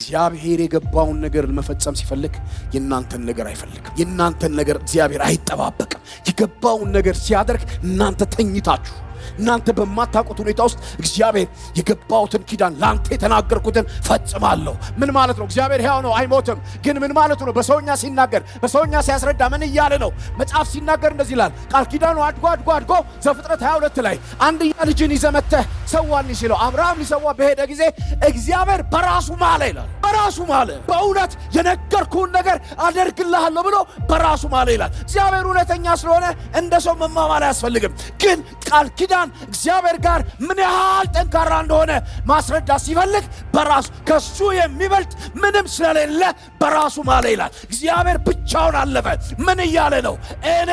እግዚአብሔር የገባውን ነገር ለመፈጸም ሲፈልግ የናንተን ነገር አይፈልግም። የናንተን ነገር እግዚአብሔር አይጠባበቅም። የገባውን ነገር ሲያደርግ እናንተ ተኝታችሁ እናንተ በማታውቁት ሁኔታ ውስጥ እግዚአብሔር የገባውትን ኪዳን ላንተ የተናገርኩትን ፈጽማለሁ። ምን ማለት ነው? እግዚአብሔር ሕያው ነው አይሞትም። ግን ምን ማለት ነው? በሰውኛ ሲናገር በሰውኛ ሲያስረዳ ምን እያለ ነው? መጽሐፍ ሲናገር እንደዚህ ይላል። ቃል ኪዳኑ አድጎ ዘፍጥረት 22 ላይ አንድያ ልጅን ይዘህ መጥተህ ሰዋልኝ ሲለው አብርሃም ሊሰዋ በሄደ ጊዜ እግዚአብሔር በራሱ ማለ ይላል። በራሱ ማለ። በእውነት የነገርኩህን ነገር አደርግልሃለሁ ብሎ በራሱ ማለ ይላል። እግዚአብሔር እውነተኛ ስለሆነ እንደ ሰው መማማል አያስፈልግም። ግን ቃል ኪዳን እግዚአብሔር ጋር ምን ያህል ጠንካራ እንደሆነ ማስረዳት ሲፈልግ በራሱ ከሱ የሚበልጥ ምንም ስለሌለ በራሱ ማለ ይላል። እግዚአብሔር ብቻውን አለፈ። ምን እያለ ነው? እኔ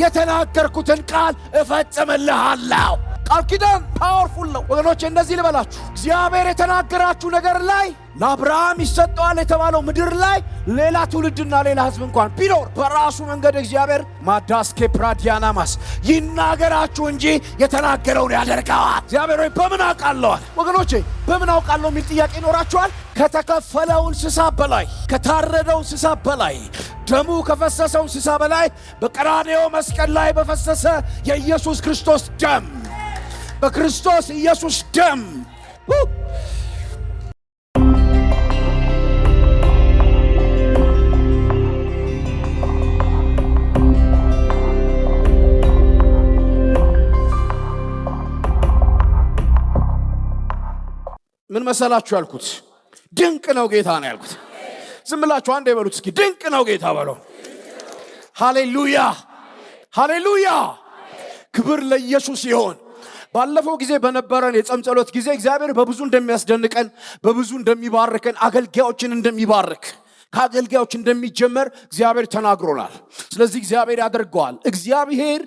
የተናገርኩትን ቃል እፈጽምልሃለሁ። ቃል ኪዳን ፓወርፉል ነው ወገኖቼ። እንደዚህ ልበላችሁ፣ እግዚአብሔር የተናገራችሁ ነገር ላይ ለአብርሃም ይሰጠዋል የተባለው ምድር ላይ ሌላ ትውልድና ሌላ ሕዝብ እንኳን ቢኖር በራሱ መንገድ እግዚአብሔር ማዳስኬ ፕራዲያናማስ ይናገራችሁ እንጂ የተናገረውን ያደርገዋል። እግዚአብሔር ሆይ በምን አውቃለዋል? ወገኖቼ በምን አውቃለሁ የሚል ጥያቄ ይኖራችኋል። ከተከፈለው እንስሳ በላይ ከታረደው እንስሳ በላይ ደሙ ከፈሰሰው እንስሳ በላይ በቀራንዮ መስቀል ላይ በፈሰሰ የኢየሱስ ክርስቶስ ደም በክርስቶስ ኢየሱስ ደም ምን መሰላችሁ ያልኩት? ድንቅ ነው ጌታ ነው ያልኩት። ዝም ብላችሁ አንዴ በሉት እስኪ፣ ድንቅ ነው ጌታ በሉ። ሃሌሉያ ሃሌሉያ፣ ክብር ለኢየሱስ ይሁን። ባለፈው ጊዜ በነበረን የጾም ጸሎት ጊዜ እግዚአብሔር በብዙ እንደሚያስደንቀን በብዙ እንደሚባርከን አገልጋዮችን እንደሚባርክ ከአገልጋዮች እንደሚጀመር እግዚአብሔር ተናግሮናል። ስለዚህ እግዚአብሔር ያደርገዋል። እግዚአብሔር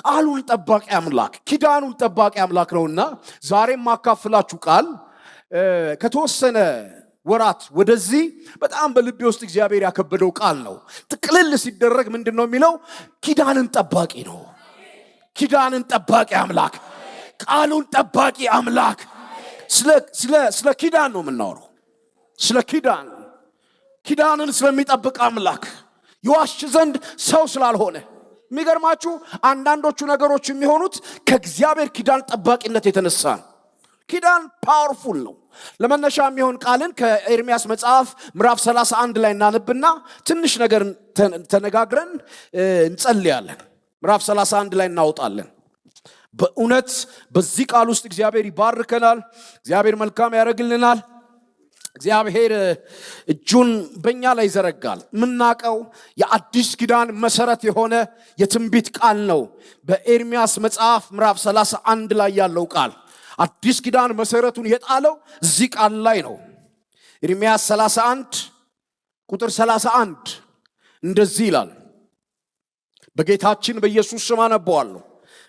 ቃሉን ጠባቂ አምላክ ኪዳኑን ጠባቂ አምላክ ነውና ዛሬም ማካፍላችሁ ቃል ከተወሰነ ወራት ወደዚህ በጣም በልቤ ውስጥ እግዚአብሔር ያከበደው ቃል ነው። ጥቅልል ሲደረግ ምንድነው የሚለው? ኪዳንን ጠባቂ ነው። ኪዳንን ጠባቂ አምላክ፣ ቃሉን ጠባቂ አምላክ። ስለ ኪዳን ነው የምናወራው። ስለ ኪዳንን ስለሚጠብቅ አምላክ ይዋሽ ዘንድ ሰው ስላልሆነ። የሚገርማችሁ አንዳንዶቹ ነገሮች የሚሆኑት ከእግዚአብሔር ኪዳን ጠባቂነት የተነሳ ነው። ኪዳን ፓወርፉል ነው። ለመነሻ የሚሆን ቃልን ከኤርምያስ መጽሐፍ ምዕራፍ 31 ላይ እናነብና ትንሽ ነገር ተነጋግረን እንጸልያለን። ምዕራፍ 31 ላይ እናወጣለን። በእውነት በዚህ ቃል ውስጥ እግዚአብሔር ይባርከናል። እግዚአብሔር መልካም ያደርግልናል። እግዚአብሔር እጁን በእኛ ላይ ይዘረጋል። የምናውቀው የአዲስ ኪዳን መሰረት የሆነ የትንቢት ቃል ነው። በኤርምያስ መጽሐፍ ምዕራፍ 31 ላይ ያለው ቃል አዲስ ኪዳን መሰረቱን የጣለው እዚህ ቃል ላይ ነው። ኤርምያስ 31 ቁጥር 31 እንደዚህ ይላል። በጌታችን በኢየሱስ ስም አነባዋለሁ።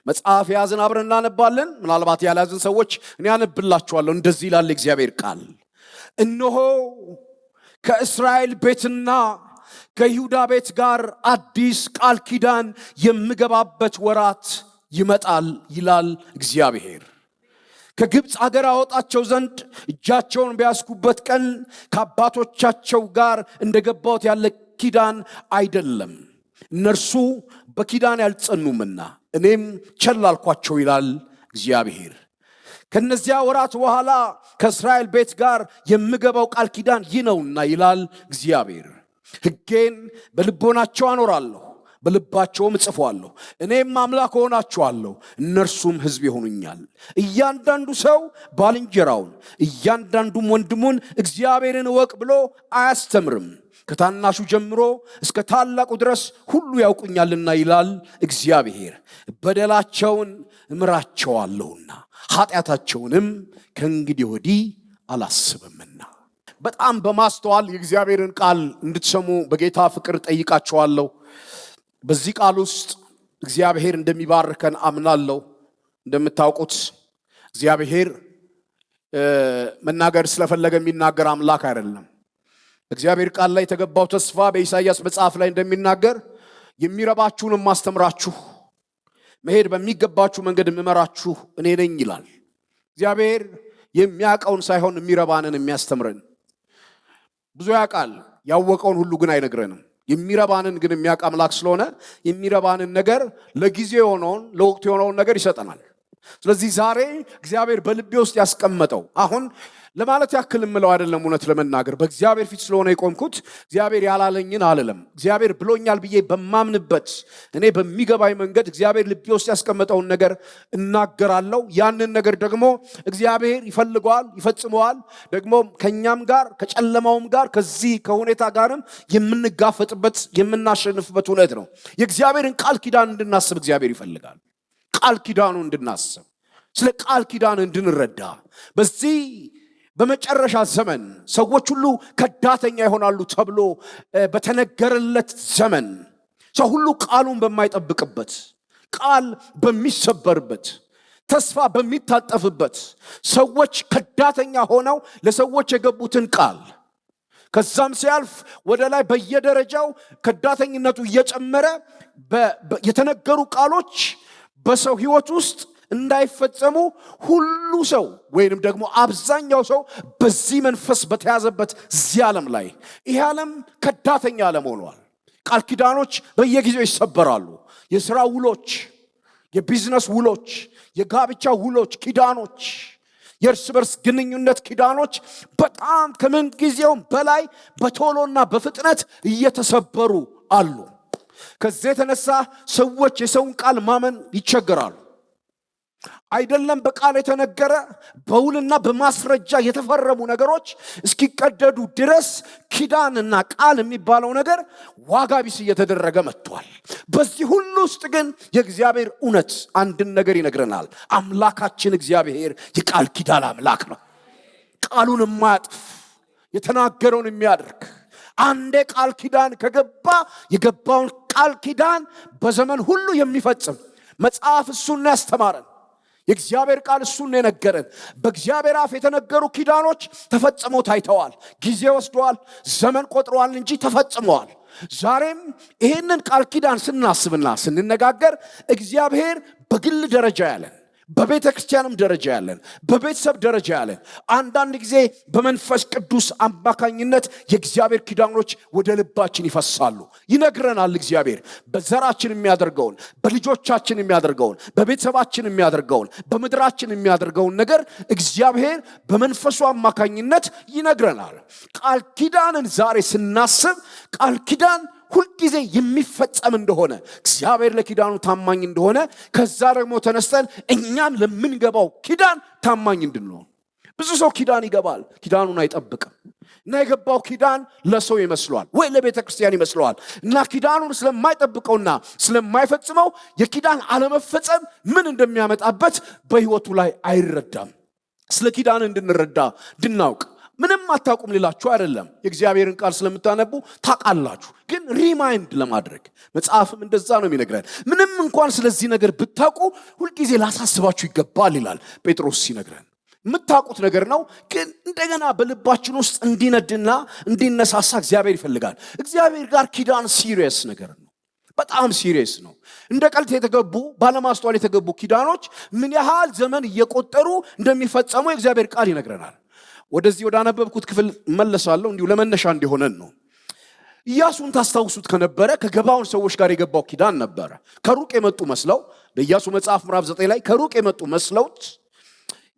መጽሐፍ የያዝን አብረን እናነባለን። ምናልባት ያልያዝን ሰዎች እኔ አነብላችኋለሁ። እንደዚህ ይላል እግዚአብሔር ቃል፣ እነሆ ከእስራኤል ቤትና ከይሁዳ ቤት ጋር አዲስ ቃል ኪዳን የምገባበት ወራት ይመጣል ይላል እግዚአብሔር። ከግብፅ አገር አወጣቸው ዘንድ እጃቸውን ቢያስኩበት ቀን ከአባቶቻቸው ጋር እንደገባሁት ያለ ኪዳን አይደለም። እነርሱ በኪዳን ያልጸኑምና እኔም ቸል አልኳቸው ይላል እግዚአብሔር። ከነዚያ ወራት በኋላ ከእስራኤል ቤት ጋር የምገባው ቃል ኪዳን ይህ ነውና ይላል እግዚአብሔር። ሕጌን በልቦናቸው አኖራለሁ፣ በልባቸውም እጽፈዋለሁ። እኔም አምላክ ሆናቸዋለሁ፣ እነርሱም ሕዝብ ይሆኑኛል። እያንዳንዱ ሰው ባልንጀራውን እያንዳንዱም ወንድሙን እግዚአብሔርን እወቅ ብሎ አያስተምርም። ከታናሹ ጀምሮ እስከ ታላቁ ድረስ ሁሉ ያውቁኛልና ይላል እግዚአብሔር። በደላቸውን እምራቸዋለሁና ኃጢአታቸውንም ከእንግዲህ ወዲህ አላስብምና። በጣም በማስተዋል የእግዚአብሔርን ቃል እንድትሰሙ በጌታ ፍቅር ጠይቃቸዋለሁ። በዚህ ቃል ውስጥ እግዚአብሔር እንደሚባርከን አምናለሁ። እንደምታውቁት እግዚአብሔር መናገር ስለፈለገ የሚናገር አምላክ አይደለም። እግዚአብሔር ቃል ላይ የተገባው ተስፋ በኢሳይያስ መጽሐፍ ላይ እንደሚናገር የሚረባችሁን ማስተምራችሁ መሄድ በሚገባችሁ መንገድ የምመራችሁ እኔ ነኝ ይላል። እግዚአብሔር የሚያቀውን ሳይሆን የሚረባንን የሚያስተምረን ብዙ ያውቃል፣ ያወቀውን ሁሉ ግን አይነግረንም። የሚረባንን ግን የሚያውቅ አምላክ ስለሆነ የሚረባንን ነገር ለጊዜው የሆነውን ለወቅቱ የሆነውን ነገር ይሰጠናል። ስለዚህ ዛሬ እግዚአብሔር በልቤ ውስጥ ያስቀመጠው አሁን ለማለት ያክል ምለው አይደለም። እውነት ለመናገር በእግዚአብሔር ፊት ስለሆነ የቆምኩት እግዚአብሔር ያላለኝን አልልም። እግዚአብሔር ብሎኛል ብዬ በማምንበት እኔ በሚገባኝ መንገድ እግዚአብሔር ልቤ ውስጥ ያስቀመጠውን ነገር እናገራለሁ። ያንን ነገር ደግሞ እግዚአብሔር ይፈልገዋል፣ ይፈጽመዋል። ደግሞ ከኛም ጋር ከጨለማውም ጋር ከዚህ ከሁኔታ ጋርም የምንጋፈጥበት የምናሸንፍበት እውነት ነው። የእግዚአብሔርን ቃል ኪዳን እንድናስብ እግዚአብሔር ይፈልጋል። ቃል ኪዳኑ እንድናስብ፣ ስለ ቃል ኪዳን እንድንረዳ በዚህ በመጨረሻ ዘመን ሰዎች ሁሉ ከዳተኛ ይሆናሉ ተብሎ በተነገረለት ዘመን ሰው ሁሉ ቃሉን በማይጠብቅበት፣ ቃል በሚሰበርበት፣ ተስፋ በሚታጠፍበት ሰዎች ከዳተኛ ሆነው ለሰዎች የገቡትን ቃል ከዛም ሲያልፍ ወደ ላይ በየደረጃው ከዳተኝነቱ እየጨመረ የተነገሩ ቃሎች በሰው ሕይወት ውስጥ እንዳይፈጸሙ ሁሉ ሰው ወይንም ደግሞ አብዛኛው ሰው በዚህ መንፈስ በተያዘበት እዚህ ዓለም ላይ ይሄ ዓለም ከዳተኛ ዓለም ሆኗል። ቃል ኪዳኖች በየጊዜው ይሰበራሉ። የሥራ ውሎች፣ የቢዝነስ ውሎች፣ የጋብቻ ውሎች፣ ኪዳኖች፣ የእርስ በርስ ግንኙነት ኪዳኖች በጣም ከምን ጊዜውም በላይ በቶሎና በፍጥነት እየተሰበሩ አሉ። ከዚህ የተነሳ ሰዎች የሰውን ቃል ማመን ይቸገራሉ። አይደለም በቃል የተነገረ በውልና በማስረጃ የተፈረሙ ነገሮች እስኪቀደዱ ድረስ ኪዳንና ቃል የሚባለው ነገር ዋጋ ቢስ እየተደረገ መጥቷል። በዚህ ሁሉ ውስጥ ግን የእግዚአብሔር እውነት አንድን ነገር ይነግረናል። አምላካችን እግዚአብሔር የቃል ኪዳን አምላክ ነው። ቃሉን የማያጥፍ የተናገረውን የሚያደርግ አንዴ ቃል ኪዳን ከገባ የገባውን ቃል ኪዳን በዘመን ሁሉ የሚፈጽም መጽሐፍ እሱን ያስተማረን። የእግዚአብሔር ቃል እሱን የነገረን። በእግዚአብሔር አፍ የተነገሩ ኪዳኖች ተፈጽመው ታይተዋል። ጊዜ ወስደዋል፣ ዘመን ቆጥረዋል እንጂ ተፈጽመዋል። ዛሬም ይህንን ቃል ኪዳን ስናስብና ስንነጋገር እግዚአብሔር በግል ደረጃ ያለን፣ በቤተ ክርስቲያንም ደረጃ ያለን፣ በቤተሰብ ደረጃ ያለን፣ አንዳንድ ጊዜ በመንፈስ ቅዱስ አማካኝነት የእግዚአብሔር ኪዳኖች ወደ ልባችን ይፈሳሉ። ይነግረናል እግዚአብሔር በዘራችን የሚያደርገውን፣ በልጆቻችን የሚያደርገውን፣ በቤተሰባችን የሚያደርገውን፣ በምድራችን የሚያደርገውን ነገር እግዚአብሔር በመንፈሱ አማካኝነት ይነግረናል። ቃል ኪዳንን ዛሬ ስናስብ ቃል ኪዳን ሁልጊዜ የሚፈጸም እንደሆነ እግዚአብሔር ለኪዳኑ ታማኝ እንደሆነ ከዛ ደግሞ ተነስተን እኛም ለምንገባው ኪዳን ታማኝ እንድንሆን። ብዙ ሰው ኪዳን ይገባል፣ ኪዳኑን አይጠብቅም እና የገባው ኪዳን ለሰው ይመስለዋል ወይ ለቤተ ክርስቲያን ይመስለዋል እና ኪዳኑን ስለማይጠብቀውና ስለማይፈጽመው የኪዳን አለመፈጸም ምን እንደሚያመጣበት በሕይወቱ ላይ አይረዳም። ስለ ኪዳን እንድንረዳ እንድናውቅ ምንም አታውቁም ሊላችሁ አይደለም። የእግዚአብሔርን ቃል ስለምታነቡ ታውቃላችሁ። ግን ሪማይንድ ለማድረግ መጽሐፍም እንደዛ ነው የሚነግረን። ምንም እንኳን ስለዚህ ነገር ብታውቁ ሁልጊዜ ላሳስባችሁ ይገባል ይላል ጴጥሮስ ሲነግረን። የምታውቁት ነገር ነው፣ ግን እንደገና በልባችን ውስጥ እንዲነድና እንዲነሳሳ እግዚአብሔር ይፈልጋል። እግዚአብሔር ጋር ኪዳን ሲሪየስ ነገር ነው፣ በጣም ሲሪየስ ነው። እንደ ቀልድ የተገቡ ባለማስተዋል የተገቡ ኪዳኖች ምን ያህል ዘመን እየቆጠሩ እንደሚፈጸሙ የእግዚአብሔር ቃል ይነግረናል። ወደዚህ ወደ አነበብኩት ክፍል መለሳለሁ እንዲሁ ለመነሻ እንዲሆነን ነው። ኢያሱን ታስታውሱት ከነበረ ከገባውን ሰዎች ጋር የገባው ኪዳን ነበረ። ከሩቅ የመጡ መስለው በኢያሱ መጽሐፍ ምዕራፍ 9 ላይ ከሩቅ የመጡ መስለውት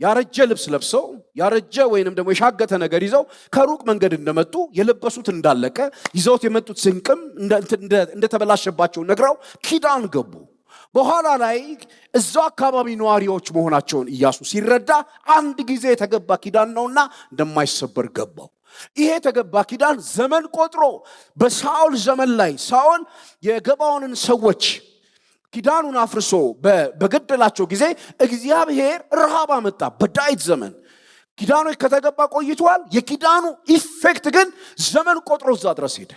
ያረጀ ልብስ ለብሰው ያረጀ ወይንም ደግሞ የሻገተ ነገር ይዘው ከሩቅ መንገድ እንደመጡ የለበሱት እንዳለቀ ይዘውት የመጡት ስንቅም እንደተበላሸባቸው ነግረው ኪዳን ገቡ። በኋላ ላይ እዛው አካባቢ ነዋሪዎች መሆናቸውን ኢያሱ ሲረዳ አንድ ጊዜ የተገባ ኪዳን ነውና እንደማይሰበር ገባው። ይሄ የተገባ ኪዳን ዘመን ቆጥሮ በሳኦል ዘመን ላይ ሳኦል የገባዖንን ሰዎች ኪዳኑን አፍርሶ በገደላቸው ጊዜ እግዚአብሔር ረሃብ አመጣ። በዳዊት ዘመን ኪዳኖች ከተገባ ቆይቷል። የኪዳኑ ኢፌክት ግን ዘመን ቆጥሮ እዛ ድረስ ሄደ።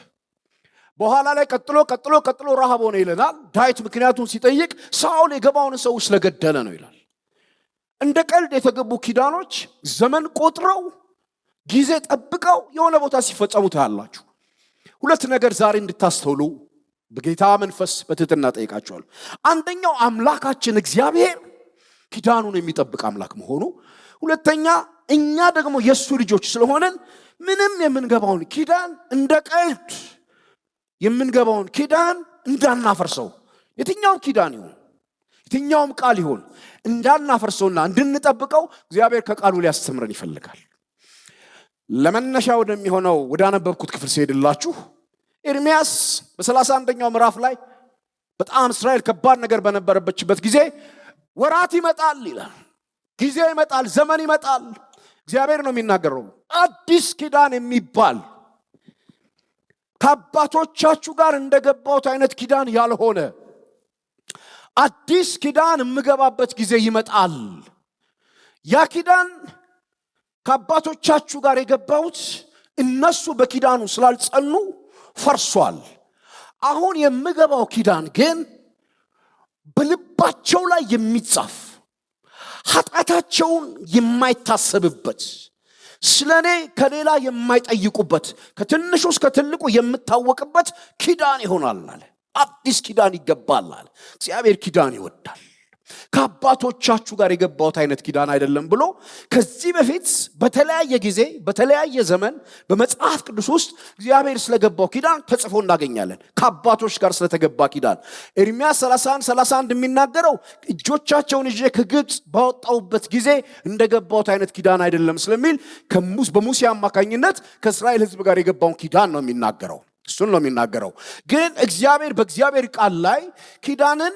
በኋላ ላይ ቀጥሎ ረሃብ ሆነ ይለናል ዳዊት። ምክንያቱም ሲጠይቅ ሳኦል የገባውን ሰው ስለገደለ ነው ይላል። እንደ ቀልድ የተገቡ ኪዳኖች ዘመን ቆጥረው ጊዜ ጠብቀው የሆነ ቦታ ሲፈጸሙ ታያላችሁ። ሁለት ነገር ዛሬ እንድታስተውሉ በጌታ መንፈስ በትህትና ጠይቃችኋለሁ። አንደኛው አምላካችን እግዚአብሔር ኪዳኑን የሚጠብቅ አምላክ መሆኑ፣ ሁለተኛ እኛ ደግሞ የሱ ልጆች ስለሆነን ምንም የምንገባውን ኪዳን እንደ ቀልድ የምንገባውን ኪዳን እንዳናፈርሰው የትኛውም ኪዳን ይሁን የትኛውም ቃል ይሁን እንዳናፈርሰውና እንድንጠብቀው እግዚአብሔር ከቃሉ ሊያስተምረን ይፈልጋል። ለመነሻ ወደሚሆነው ወዳነበብኩት ክፍል ሲሄድላችሁ ኤርምያስ በ31ኛው ምዕራፍ ላይ በጣም እስራኤል ከባድ ነገር በነበረበችበት ጊዜ ወራት ይመጣል ይላል። ጊዜ ይመጣል፣ ዘመን ይመጣል። እግዚአብሔር ነው የሚናገረው። አዲስ ኪዳን የሚባል ከአባቶቻችሁ ጋር እንደገባሁት አይነት ኪዳን ያልሆነ አዲስ ኪዳን የምገባበት ጊዜ ይመጣል። ያ ኪዳን ከአባቶቻችሁ ጋር የገባሁት እነሱ በኪዳኑ ስላልጸኑ ፈርሷል። አሁን የምገባው ኪዳን ግን በልባቸው ላይ የሚጻፍ ኃጢአታቸውን የማይታሰብበት ስለኔ ከሌላ የማይጠይቁበት ከትንሹ እስከ ትልቁ የምታወቅበት ኪዳን ይሆናል አለ። አዲስ ኪዳን ይገባል አለ። እግዚአብሔር ኪዳን ይወዳል። ከአባቶቻችሁ ጋር የገባሁት አይነት ኪዳን አይደለም ብሎ ከዚህ በፊት በተለያየ ጊዜ በተለያየ ዘመን በመጽሐፍ ቅዱስ ውስጥ እግዚአብሔር ስለገባው ኪዳን ተጽፎ እናገኛለን። ከአባቶች ጋር ስለተገባ ኪዳን ኤርምያስ 31 የሚናገረው እጆቻቸውን ይዤ ከግብፅ ባወጣሁበት ጊዜ እንደገባሁት አይነት ኪዳን አይደለም ስለሚል በሙሴ አማካኝነት ከእስራኤል ሕዝብ ጋር የገባውን ኪዳን ነው የሚናገረው። እሱን ነው የሚናገረው። ግን እግዚአብሔር በእግዚአብሔር ቃል ላይ ኪዳንን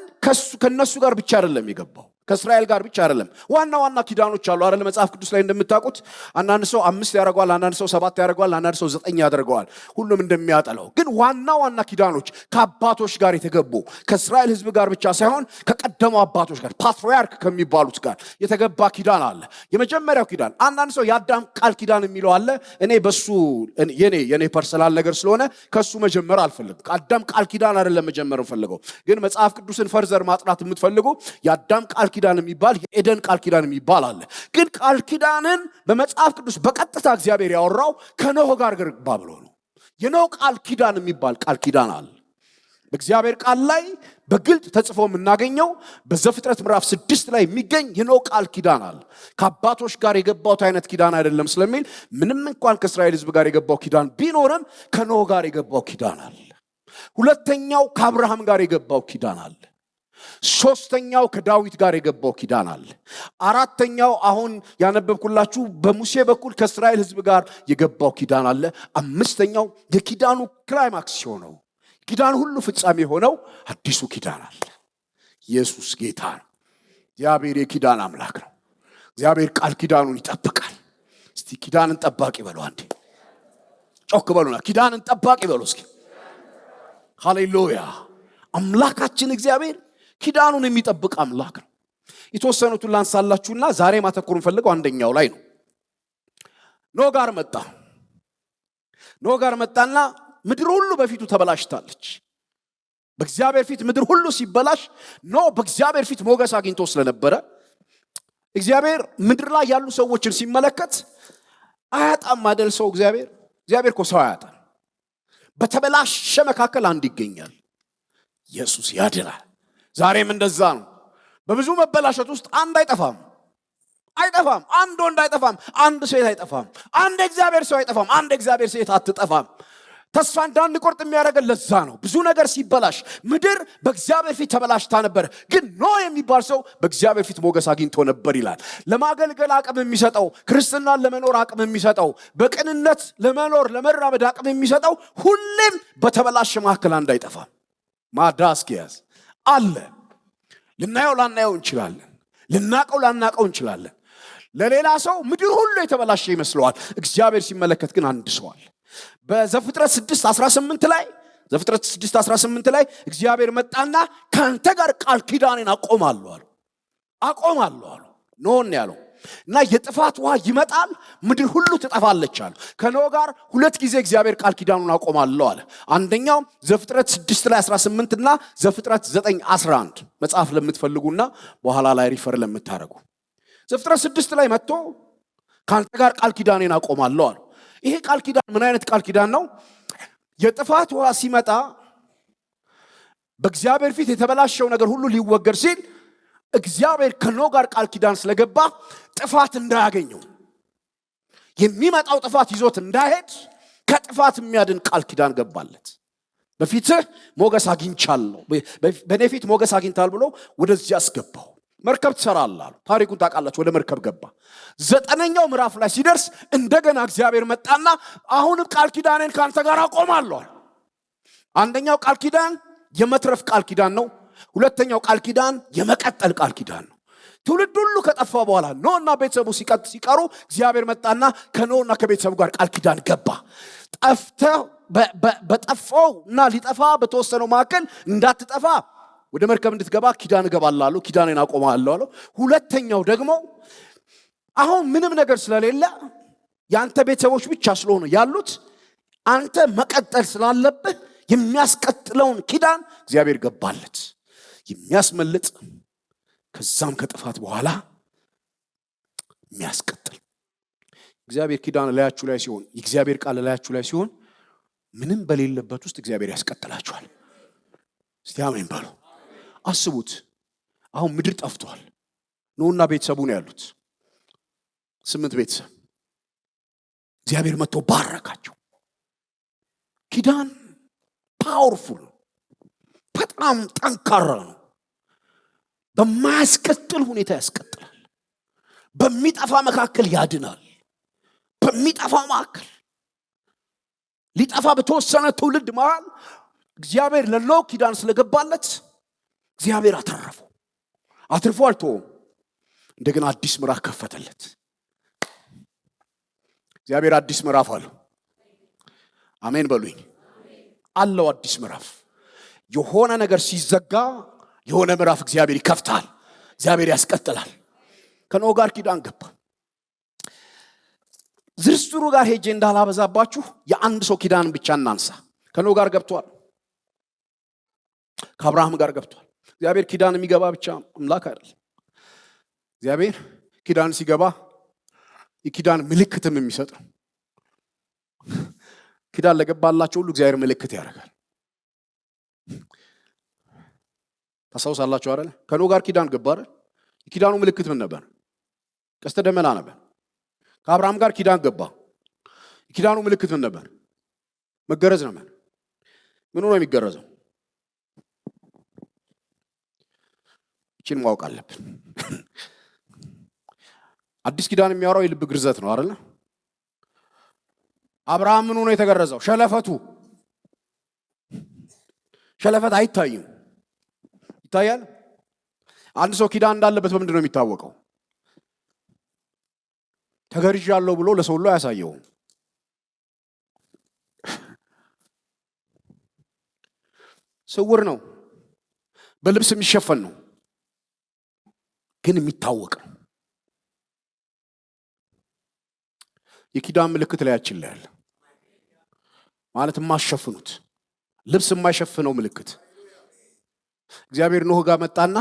ከነሱ ጋር ብቻ አይደለም የገባው፣ ከእስራኤል ጋር ብቻ አይደለም። ዋና ዋና ኪዳኖች አሉ አይደል? መጽሐፍ ቅዱስ ላይ እንደምታውቁት አንዳንድ ሰው 5 ያደርገዋል፣ አንዳንድ ሰው 7 ያደርገዋል፣ አንዳንድ ሰው 9 ያደርገዋል። ሁሉም እንደሚያጠለው። ግን ዋና ዋና ኪዳኖች ከአባቶች ጋር የተገቡ ከእስራኤል ሕዝብ ጋር ብቻ ሳይሆን ከቀደሙ አባቶች ጋር ፓትሪያርክ ከሚባሉት ጋር የተገባ ኪዳን አለ። የመጀመሪያው ኪዳን አንዳንድ ሰው የአዳም ቃል ኪዳን የሚለው አለ። እኔ በሱ የኔ ፐርሰናል ነገር ስለሆነ ከሱ መጀመር አልፈልግም። አዳም ቃል ኪዳን አይደለም መጀመር ፈልገው። ግን መጽሐፍ ቅዱስን ፈርዘር ማጥናት የምትፈልጉ የአዳም ቃል ኪዳን የሚባል የኤደን ቃል ኪዳን የሚባል አለ። ግን ቃል ኪዳንን በመጽሐፍ ቅዱስ በቀጥታ እግዚአብሔር ያወራው ከኖህ ጋር ብሎ ነው። የኖህ ቃል ኪዳን የሚባል ቃል ኪዳን አለ። በእግዚአብሔር ቃል ላይ በግልጥ ተጽፎ የምናገኘው በዘፍጥረት ምዕራፍ 6 ላይ የሚገኝ የኖህ ቃል ኪዳን አለ። ከአባቶች ጋር የገባው አይነት ኪዳን አይደለም ስለሚል ምንም እንኳን ከእስራኤል ሕዝብ ጋር የገባው ኪዳን ቢኖርም ከኖህ ጋር የገባው ኪዳን አለ። ሁለተኛው ከአብርሃም ጋር የገባው ኪዳን አለ። ሶስተኛው ከዳዊት ጋር የገባው ኪዳን አለ። አራተኛው አሁን ያነበብኩላችሁ በሙሴ በኩል ከእስራኤል ሕዝብ ጋር የገባው ኪዳን አለ። አምስተኛው የኪዳኑ ክላይማክስ ሆነው ኪዳን ሁሉ ፍጻሜ ሆነው አዲሱ ኪዳን አለ። ኢየሱስ ጌታ ነው። እግዚአብሔር የኪዳን አምላክ ነው። እግዚአብሔር ቃል ኪዳኑን ይጠብቃል። እስቲ ኪዳንን ጠባቂ በሉ አንዴ ጮክ በሉና ኪዳንን ጠባቂ በሉ እስኪ። ሃሌሉያ። አምላካችን እግዚአብሔር ኪዳኑን የሚጠብቅ አምላክ ነው። የተወሰኑትን ላንሳላችሁና ዛሬ ማተኮር እንፈልገው አንደኛው ላይ ነው። ኖህ ጋር መጣና ምድር ሁሉ በፊቱ ተበላሽታለች። በእግዚአብሔር ፊት ምድር ሁሉ ሲበላሽ ኖህ በእግዚአብሔር ፊት ሞገስ አግኝቶ ስለነበረ እግዚአብሔር ምድር ላይ ያሉ ሰዎችን ሲመለከት አያጣም አይደል? ሰው እግዚአብሔር እኮ ሰው አያጣም። በተበላሸ መካከል አንድ ይገኛል። ኢየሱስ ያድናል። ዛሬም እንደዛ ነው። በብዙ መበላሸት ውስጥ አንድ አይጠፋም። አንድ ወንድ አይጠፋም። አንድ ሴት አይጠፋም። አንድ እግዚአብሔር ሰው አይጠፋም። አንድ እግዚአብሔር ሴት አትጠፋም። ተስፋ እንዳንቆርጥ የሚያደርገን ለዛ ነው። ብዙ ነገር ሲበላሽ ምድር በእግዚአብሔር ፊት ተበላሽታ ነበር። ግን ኖህ የሚባል ሰው በእግዚአብሔር ፊት ሞገስ አግኝቶ ነበር ይላል። ለማገልገል አቅም የሚሰጠው፣ ክርስትናን ለመኖር አቅም የሚሰጠው፣ በቅንነት ለመኖር ለመራመድ አቅም የሚሰጠው ሁሌም በተበላሸ መካከል አንድ አይጠፋም። ማዳስኪያስ አለ። ልናየው ላናየው እንችላለን። ልናቀው ላናቀው እንችላለን። ለሌላ ሰው ምድር ሁሉ የተበላሸ ይመስለዋል። እግዚአብሔር ሲመለከት ግን አንድ ሰው አለ። በዘፍጥረት 6:18 ላይ እግዚአብሔር መጣና ካንተ ጋር ቃል ኪዳኔን አቆማለሁ አሉ። ኖህ ያለው እና የጥፋት ውሃ ይመጣል፣ ምድር ሁሉ ትጠፋለች አለ። ከኖህ ጋር 2 ጊዜ እግዚአብሔር ቃል ኪዳኑን አቆማለሁ አለ። አንደኛው ዘፍጥረት 6:18 እና ዘፍጥረት 9:11 መጽሐፍ ለምትፈልጉና በኋላ ላይ ሪፈር ለምታረጉ ዘፍጥረት 6 ላይ መጥቶ ካንተ ጋር ቃል ኪዳኔን አቆማለሁ አለ። ይሄ ቃል ኪዳን ምን አይነት ቃል ኪዳን ነው? የጥፋት ውሃ ሲመጣ በእግዚአብሔር ፊት የተበላሸው ነገር ሁሉ ሊወገድ ሲል እግዚአብሔር ከኖህ ጋር ቃል ኪዳን ስለገባ ጥፋት እንዳያገኘው የሚመጣው ጥፋት ይዞት እንዳይሄድ ከጥፋት የሚያድን ቃል ኪዳን ገባለት። በፊትህ ሞገስ አግኝቻለሁ፣ በኔ ፊት ሞገስ አግኝታል ብሎ ወደዚህ አስገባው። መርከብ ትሰራለህ አሉ። ታሪኩን ታውቃላችሁ። ወደ መርከብ ገባ። 9ኛው ምዕራፍ ላይ ሲደርስ እንደገና እግዚአብሔር መጣና አሁንም ቃል ኪዳኔን ካንተ ጋር አቆማለሁ። አንደኛው ቃል ኪዳን የመትረፍ ቃል ኪዳን ነው። ሁለተኛው ቃል ኪዳን የመቀጠል ቃል ኪዳን ነው። ትውልድ ሁሉ ከጠፋ በኋላ ኖህና ቤተሰቡ ሲቀሩ እግዚአብሔር መጣና ከኖህና ከቤተሰቡ ጋር ቃል ኪዳን ገባ። በጠፋውና ሊጠፋ በተወሰነው መካከል እንዳትጠፋ ወደ መርከብ እንድትገባ ኪዳን እገባላለሁ፣ ኪዳኔን አቆማለሁ አለው። ሁለተኛው ደግሞ አሁን ምንም ነገር ስለሌለ ያንተ ቤተሰቦች ብቻ ስለሆኑ ያሉት አንተ መቀጠል ስላለብህ የሚያስቀጥለውን ኪዳን እግዚአብሔር ገባለት። የሚያስመልጥ ከዛም ከጥፋት በኋላ የሚያስቀጥል እግዚአብሔር ኪዳን ላያችሁ ላይ ሲሆን፣ የእግዚአብሔር ቃል ላያችሁ ላይ ሲሆን ምንም በሌለበት ውስጥ እግዚአብሔር ያስቀጥላችኋል። እስቲ አሜን በሉ። አስቡት፣ አሁን ምድር ጠፍቷል። ኖህና ቤተሰቡ ነው ያሉት፣ 8 ቤተሰብ። እግዚአብሔር መጥቶ ባረካቸው። ኪዳን ፓወርፉል ነው፣ በጣም ጠንካራ ነው። በማያስቀጥል ሁኔታ ያስቀጥላል። በሚጠፋ መካከል ያድናል። በሚጠፋ መካከል ሊጠፋ በተወሰነ ትውልድ መሃል እግዚአብሔር ለኖህ ኪዳን ስለገባለት እግዚአብሔር አተረፈው። አትርፎ አልተወም። እንደገና አዲስ ምዕራፍ ከፈተለት። እግዚአብሔር አዲስ ምዕራፍ አለው። አሜን በሉኝ። አለው አዲስ ምዕራፍ። የሆነ ነገር ሲዘጋ የሆነ ምዕራፍ እግዚአብሔር ይከፍታል። እግዚአብሔር ያስቀጥላል። ከኖህ ጋር ኪዳን ገባ። ዝርዝሩ ጋር ሄጄ እንዳላበዛባችሁ የአንድ ሰው ኪዳን ብቻ እናንሳ። ከኖህ ጋር ገብቷል። ከአብርሃም ጋር ገብቷል። እግዚአብሔር ኪዳን የሚገባ ብቻ አምላክ አይደለም። እግዚአብሔር ኪዳን ሲገባ የኪዳን ምልክትም የሚሰጥ ነው። ኪዳን ለገባላቸው ሁሉ እግዚአብሔር ምልክት ያደርጋል። ታስታውሳላችሁ አይደል? ከኖህ ጋር ኪዳን ገባ አይደል? የኪዳኑ ምልክት ምን ነበር? ቀስተ ደመና ነበር። ከአብርሃም ጋር ኪዳን ገባ። የኪዳኑ ምልክት ምን ነበር? መገረዝ ነበር። ምን ነው የሚገረዘው? እቺን ማወቅ አለብን። አዲስ ኪዳን የሚያወራው የልብ ግርዘት ነው አይደል? አብርሃም ምን ሆነ የተገረዘው? ሸለፈቱ። ሸለፈት አይታይም? ይታያል። አንድ ሰው ኪዳን እንዳለበት በምንድን ነው የሚታወቀው? ተገርዣለሁ ብሎ ለሰው ሁሉ አያሳየውም። ስውር ነው፣ በልብስ የሚሸፈን ነው፣ ግን የሚታወቅ ነው። የኪዳን ምልክት ላያችን ላይ አለ ማለት የማሸፍኑት ልብስ የማይሸፍነው ምልክት። እግዚአብሔር ኖህ ጋር መጣና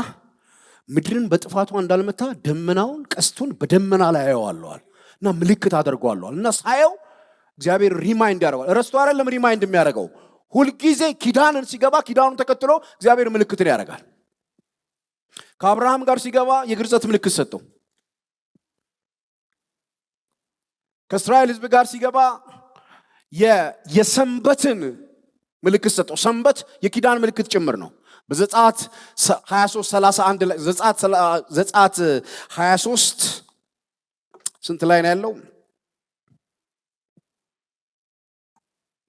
ምድርን በጥፋቷ እንዳልመታ ደመናውን ቀስቱን በደመና ላይ ያየዋለዋል እና ምልክት አደርገዋለዋል እና ሳየው እግዚአብሔር ሪማይንድ ያደርጋል። ረስቶ አይደለም ሪማይንድ የሚያደርገው፣ ሁልጊዜ ኪዳንን ሲገባ ኪዳኑን ተከትሎ እግዚአብሔር ምልክትን ያደርጋል። ከአብርሃም ጋር ሲገባ የግርዘት ምልክት ሰጠው። ከእስራኤል ሕዝብ ጋር ሲገባ የሰንበትን ምልክት ሰጠው። ሰንበት የኪዳን ምልክት ጭምር ነው። በዘጸአት 23:31 ላይ ዘጸአት 23 ስንት ላይ ነው ያለው?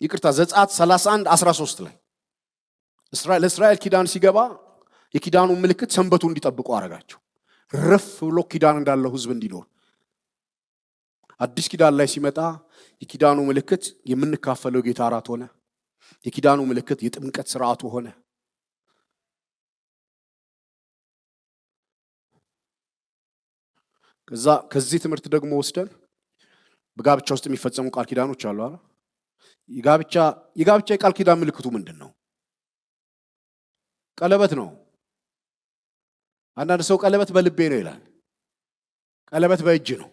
ይቅርታ ዘጸአት 31:13 ላይ ለእስራኤል ኪዳን ሲገባ የኪዳኑ ምልክት ሰንበቱ እንዲጠብቁ አደረጋቸው። ረፍ ብሎ ኪዳን እንዳለው ሕዝብ እንዲኖር። አዲስ ኪዳን ላይ ሲመጣ የኪዳኑ ምልክት የምንካፈለው ጌታ እራት ሆነ። የኪዳኑ ምልክት የጥምቀት ስርዓቱ ሆነ። ከዚህ ትምህርት ደግሞ ወስደን በጋብቻ ውስጥ የሚፈጸሙ ቃል ኪዳኖች አሉ አይደል? የጋብቻ የቃል ኪዳን ምልክቱ ምንድን ነው? ቀለበት ነው። አንዳንድ ሰው ቀለበት በልቤ ነው ይላል። ቀለበት በእጅ ነው።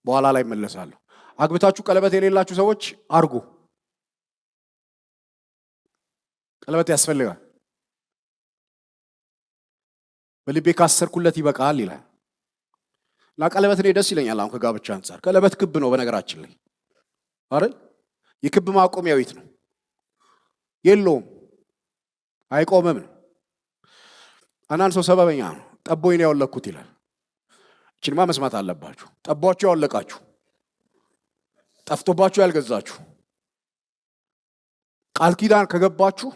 በኋላ ላይ መለሳለሁ። አግብታችሁ ቀለበት የሌላችሁ ሰዎች አርጉ። ቀለበት ያስፈልጋል። በልቤ ካሰርኩለት ይበቃል ይላል። እና ቀለበት እኔ ደስ ይለኛል። አሁን ከጋብቻ አንፃር ቀለበት ክብ ነው በነገራችን ላይ አይደል? የክብ ማቆሚያው የት ነው? የለውም፣ አይቆምም ነው። አንዳንድ ሰው ሰበበኛ ነው። ጠቦኝ ነው ያወለኩት ይላል። እቺንማ መስማት አለባችሁ። ጠቧችሁ ያወለቃችሁ፣ ጠፍቶባችሁ ያልገዛችሁ፣ ቃል ኪዳን ከገባችሁ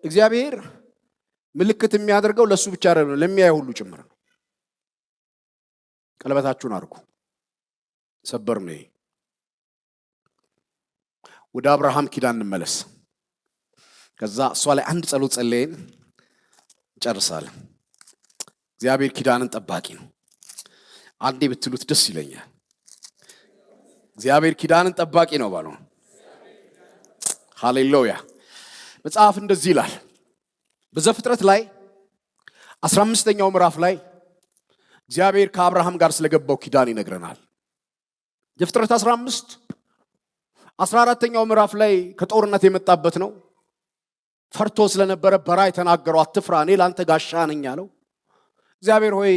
እግዚአብሔር ምልክት የሚያደርገው ለሱ ብቻ አይደለም፣ ለሚያይ ሁሉ ጭምር ነው። ቀለበታችሁን አድርጉ። ሰበር ነው። ወደ አብርሃም ኪዳን እንመለስ። ከዛ እሷ ላይ አንድ ጸሎት ጸልየን እንጨርሳለን። እግዚአብሔር ኪዳንን ጠባቂ ነው። አንዴ ብትሉት ደስ ይለኛል። እግዚአብሔር ኪዳንን ጠባቂ ነው ባሉ። ሃሌሉያ። መጽሐፍ እንደዚህ ይላል በዘፍጥረት ላይ 15ኛው ምዕራፍ ላይ እግዚአብሔር ከአብርሃም ጋር ስለገባው ኪዳን ይነግረናል። ዘፍጥረት 15 14ኛው ምዕራፍ ላይ ከጦርነት የመጣበት ነው። ፈርቶ ስለነበረ በራእይ ተናገረው፣ አትፍራ እኔ ላንተ ጋሻ ነኝ አለው። እግዚአብሔር ሆይ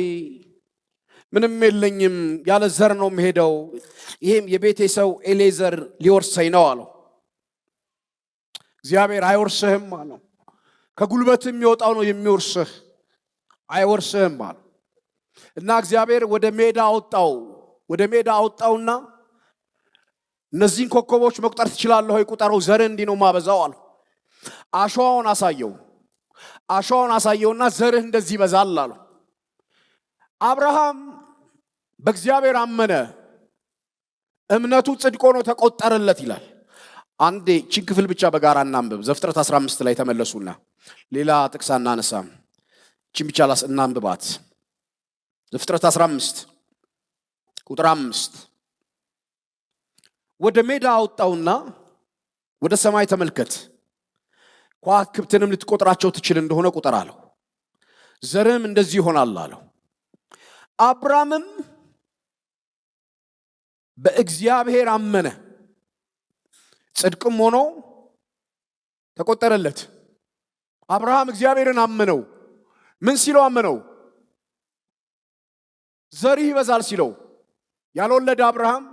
ምንም የለኝም፣ ያለ ዘር ነው የምሄደው፣ ይሄም የቤቴ ሰው ኤሌዘር ሊወርሰኝ ነው አለው። እግዚአብሔር አይወርስህም አለው። ከጉልበትም የሚወጣው ነው የሚወርስህ፣ አይወርስህም አለው። እና እግዚአብሔር ወደ ሜዳ አወጣውና እነዚህን ኮከቦች መቁጠር ትችላለህ ወይ? ቁጠረው፣ ዘር እንዲህ ነው ማበዛው አለው። አሸዋውን አሳየውና ዘርህ እንደዚህ ይበዛል አለው። አብርሃም በእግዚአብሔር አመነ፣ እምነቱ ጽድቅ ሆኖ ተቆጠረለት ይላል። አንዴ ቺን ክፍል ብቻ በጋራ እናንብብ። ዘፍጥረት 15 ላይ ተመለሱና ሌላ ጥቅስ አናነሳም። ቺን ብቻ እናንብባት። ዘፍጥረት 15 ቁጥር 5 ወደ ሜዳ አወጣውና ወደ ሰማይ ተመልከት፣ ከዋክብትንም ልትቆጥራቸው ትችል እንደሆነ ቁጠር አለው። ዘርህም እንደዚህ ይሆናል አለው። አብርሃምም በእግዚአብሔር አመነ፣ ጽድቅም ሆኖ ተቆጠረለት። አብርሃም እግዚአብሔርን አመነው። ምን ሲለው አመነው? ዘርህ ይበዛል ሲለው። ያልወለደ አብርሃም፣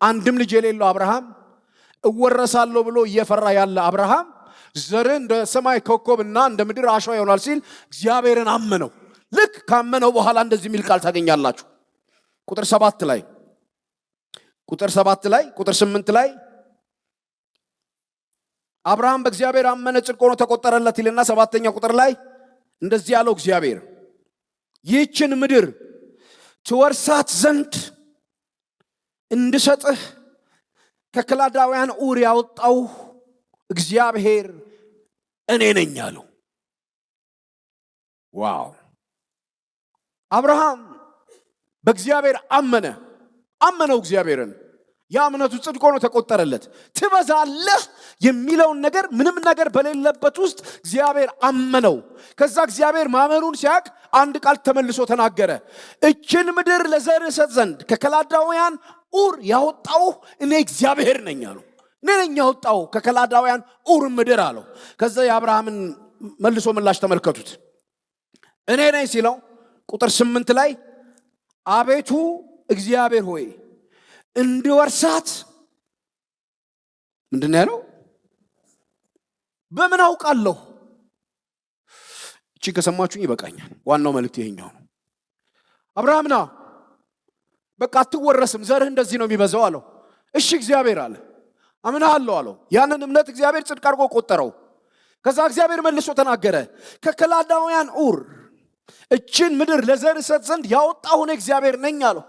አንድም ልጅ የሌለው አብርሃም፣ እወረሳለሁ ብሎ እየፈራ ያለ አብርሃም ዘርህ እንደ ሰማይ ኮከብና እንደ ምድር አሸዋ ይሆናል ሲል እግዚአብሔርን አመነው። ልክ ካመነው በኋላ እንደዚህ የሚል ቃል ታገኛላችሁ። ቁጥር 8 ላይ አብርሃም በእግዚአብሔር አመነ፣ ጽድቅ ሆኖ ተቆጠረለት ይልና 7ኛ ቁጥር ላይ እንደዚህ ያለው እግዚአብሔር ይህችን ምድር ትወርሳት ዘንድ እንድሰጥህ ከከላዳውያን ኡር ያወጣው እግዚአብሔር እኔ ነኝ አለው። ዋው! አብርሃም በእግዚአብሔር አመነው እግዚአብሔርን። ያ እምነቱ ጽድቅ ሆኖ ተቆጠረለት። ትበዛለህ የሚለውን ነገር ምንም ነገር በሌለበት ውስጥ እግዚአብሔር አመነው። ከዛ እግዚአብሔር ማመኑን ሲያቅ አንድ ቃል ተመልሶ ተናገረ። እችን ምድር ለዘር እሰጥ ዘንድ ከከላዳውያን ኡር ያወጣው እኔ እግዚአብሔር ነኝ አለው። እኔ ነኝ ያወጣው ከከላዳውያን ኡር ምድር አለው። ከዛ የአብርሃምን መልሶ ምላሽ ተመልከቱት። እኔ ነኝ ሲለው ቁጥር 8 ላይ አቤቱ እግዚአብሔር ሆይ እንድወርሳት ምንድን ያለው? በምን አውቃለሁ? እቺ ከሰማችሁኝ ይበቃኛል። ዋናው መልእክት ይሄኛው ነው። አብርሃምና በቃ አትወረስም፣ ዘርህ እንደዚህ ነው የሚበዛው አለው። እሺ እግዚአብሔር አለ፣ አምናለሁ አለው። ያንን እምነት እግዚአብሔር ጽድቅ አድርጎ ቆጠረው። ከዛ እግዚአብሔር መልሶ ተናገረ። ከከላዳውያን ኡር እችን ምድር ለዘር እሰጥ ዘንድ ያወጣሁ እኔ እግዚአብሔር ነኝ አለው።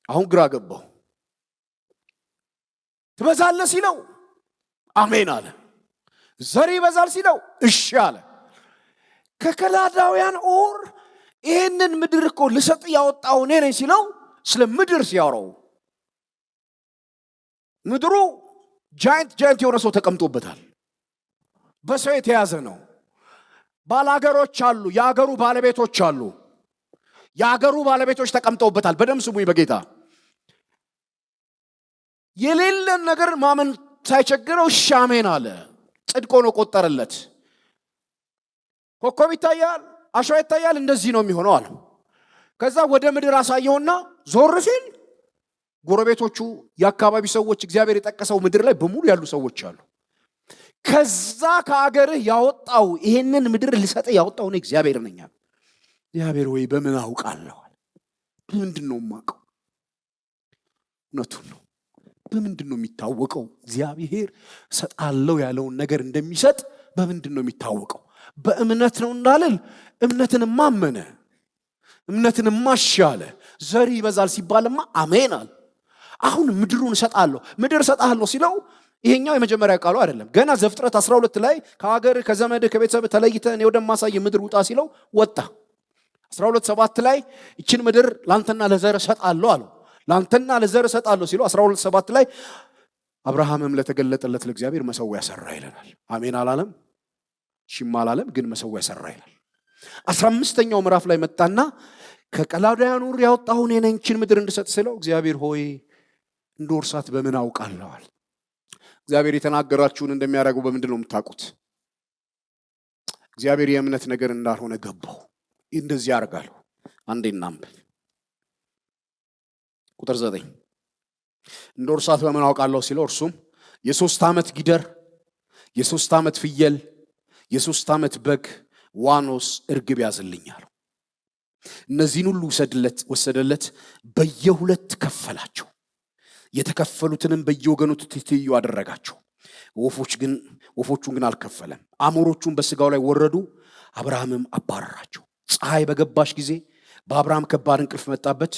አሁን ግራ ገባው። ትበዛለህ ሲለው አሜን አለ። ዘር ይበዛል ሲለው እሺ አለ። ከከላዳውያን ኡር ይህንን ምድር እኮ ልሰጥ ያወጣሁ እኔ ነኝ ሲለው ስለ ምድር ሲያወራው ምድሩ ጃይንት የሆነ ሰው ተቀምጦበታል። በሰው የተያዘ ነው። ባላገሮች አሉ፣ የአገሩ ባለቤቶች አሉ። የአገሩ ባለቤቶች ተቀምጠውበታል። በደም ስሙኝ በጌታ የሌለን ነገር ማመን ሳይቸግረው እሺ አሜን አለ። ጽድቅ ሆኖ ቆጠረለት። ኮከብ ይታያል፣ አሸዋ ይታያል፣ እንደዚህ ነው የሚሆነው አለ። ከዛ ወደ ምድር አሳየውና ዞር ሲል ጎረቤቶቹ የአካባቢ ሰዎች እግዚአብሔር የጠቀሰው ምድር ላይ በሙሉ ያሉ ሰዎች አሉ። ከዛ ከአገርህ ያወጣው ይሄንን ምድር ልሰጥ ያወጣው ነው እግዚአብሔር ነኝ አለ። እግዚአብሔር ወይ በምን አውቃለሁ? በምንድነው የማውቀው? እውነቱን ነው። በምንድነው የሚታወቀው? እግዚአብሔር ሰጣለው ያለውን ነገር እንደሚሰጥ በምንድነው የሚታወቀው? በእምነት ነው እንዳልል እምነትን ማመነ እምነትን ማሻለ ዘሪ ይበዛል ሲባልማ አሜን አለ። አሁን ምድሩን ሰጣለሁ ምድር ሰጣለሁ ሲለው ይሄኛው የመጀመሪያ ቃሉ አይደለም። ገና ዘፍጥረት 12 ላይ ከሀገር ከዘመድ ከቤተሰብ ተለይተህ እኔ ወደማሳይ ምድር ውጣ ሲለው ወጣ። 12:7 ላይ እቺን ምድር ላንተና ለዘር ሰጣለሁ አለው። ላንተና ለዘር ሰጣለሁ ሲለው 12:7 ላይ አብርሃምም ለተገለጠለት ለእግዚአብሔር መሰዊያ ሰራ ይለናል። አሜን አላለም? ሽማ አላለም፣ ግን መሰዊያ ሰራ ይላል። 15ኛው ምዕራፍ ላይ መጣና ከቀላውዳውያን ኡር ያወጣሁ እኔ ነኝ እቺን ምድር እንድሰጥ ሲለው እግዚአብሔር ሆይ እንድወርሳት በምን አውቃለሁ? እግዚአብሔር የተናገራችሁን እንደሚያደርገው በምንድን ነው የምታውቁት? እግዚአብሔር የእምነት ነገር እንዳልሆነ ገባው። እንደዚህ ያርጋሉ። አንዴ እናንብብ ቁጥር 9 እንድወርሳት በምን አውቃለሁ ሲለው እርሱም የ3 ዓመት ጊደር፣ የ3 ዓመት ፍየል፣ የ3 ዓመት በግ፣ ዋኖስ፣ እርግብ ያዝልኛል። እነዚህን ሁሉ ወሰደለት፣ በየሁለት ከፈላቸው። የተከፈሉትንም በየወገኑ ትይዩ አደረጋቸው። ወፎቹን ግን አልከፈለም። አሞሮቹን በስጋው ላይ ወረዱ፣ አብርሃምም አባረራቸው። ፀሐይ በገባሽ ጊዜ በአብርሃም ከባድ እንቅልፍ መጣበት፣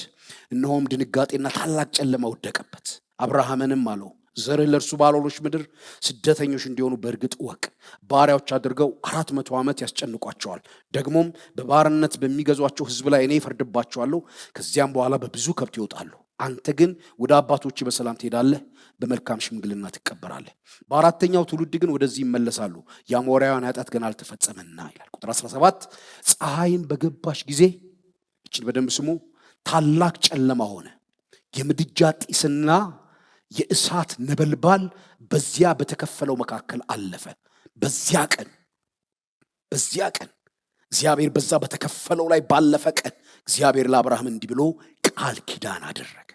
እነሆም ድንጋጤና ታላቅ ጨለማ ወደቀበት። አብርሃምንም አለው ዘርህ ለእርሱ ባልሆነች ምድር ስደተኞች እንዲሆኑ በእርግጥ እወቅ። ባሪያዎች አድርገው 400 ዓመት ያስጨንቋቸዋል። ደግሞም በባርነት በሚገዟቸው ሕዝብ ላይ እኔ እፈርድባቸዋለሁ። ከዚያም በኋላ በብዙ ከብት ይወጣሉ። አንተ ግን ወደ አባቶች በሰላም ትሄዳለህ፣ በመልካም ሽምግልና ትቀበራለህ። በአራተኛው ትውልድ ግን ወደዚህ ይመለሳሉ፣ የአሞራውያን ኃጢአት ገና አልተፈጸመና ይላል። ቁጥር 17 ፀሐይም በገባሽ ጊዜ እችን በደንብ ስሙ፣ ታላቅ ጨለማ ሆነ፣ የምድጃ ጢስና የእሳት ነበልባል በዚያ በተከፈለው መካከል አለፈ። በዚያ ቀን እግዚአብሔር በዛ በተከፈለው ላይ ባለፈ ቀን እግዚአብሔር ለአብርሃም እንዲህ ብሎ ቃል ኪዳን አደረገ።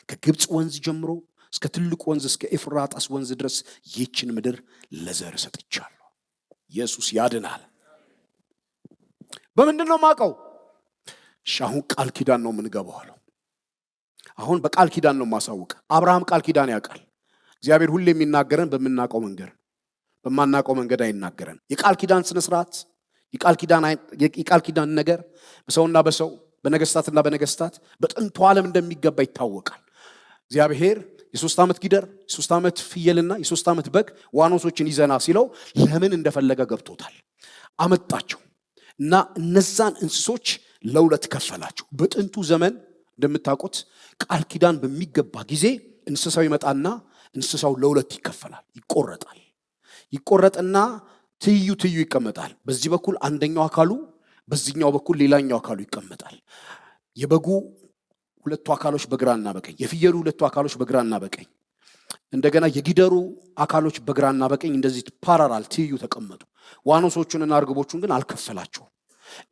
ከግብፅ ወንዝ ጀምሮ እስከ ትልቁ ወንዝ እስከ ኤፍራጣስ ወንዝ ድረስ ይህችን ምድር ለዘር ሰጥቻለሁ። ኢየሱስ ያድናል። በምንድን ነው ማቀው? አሁን ቃል ኪዳን ነው የምንገባው። አሁን በቃል ኪዳን ነው ማሳወቅ። አብርሃም ቃል ኪዳን ያውቃል። እግዚአብሔር ሁሌ የሚናገረን በምናቀው መንገድ፣ በማናቀው መንገድ አይናገረን። የቃል ኪዳን ስነ ስርዓት፣ የቃል ኪዳን ነገር በሰውና በሰው በነገስታትና በነገስታት በጥንቱ ዓለም እንደሚገባ ይታወቃል። እግዚአብሔር የ3 ዓመት ጊደር፣ የ3 ዓመት ፍየልና የ3 ዓመት በግ ዋኖሶችን ይዘና ሲለው ለምን እንደፈለገ ገብቶታል። አመጣቸው እና እነዛን እንስሶች ለሁለት ከፈላቸው። በጥንቱ ዘመን እንደምታውቁት ቃል ኪዳን በሚገባ ጊዜ እንስሳው ይመጣና እንስሳው ለሁለት ይከፈላል፣ ይቆረጥና ትይዩ ይቀመጣል። በዚህ በኩል አንደኛው አካሉ፣ በዚህኛው በኩል ሌላኛው አካሉ ይቀመጣል። የበጉ ሁለቱ አካሎች በግራና በቀኝ፣ የፍየሉ ሁለቱ አካሎች በግራና በቀኝ፣ እንደገና የጊደሩ አካሎች በግራና በቀኝ እንደዚህ ፓራራል ትይዩ ተቀመጡ። ዋኖሶቹንና እርግቦቹን ግን አልከፈላቸውም።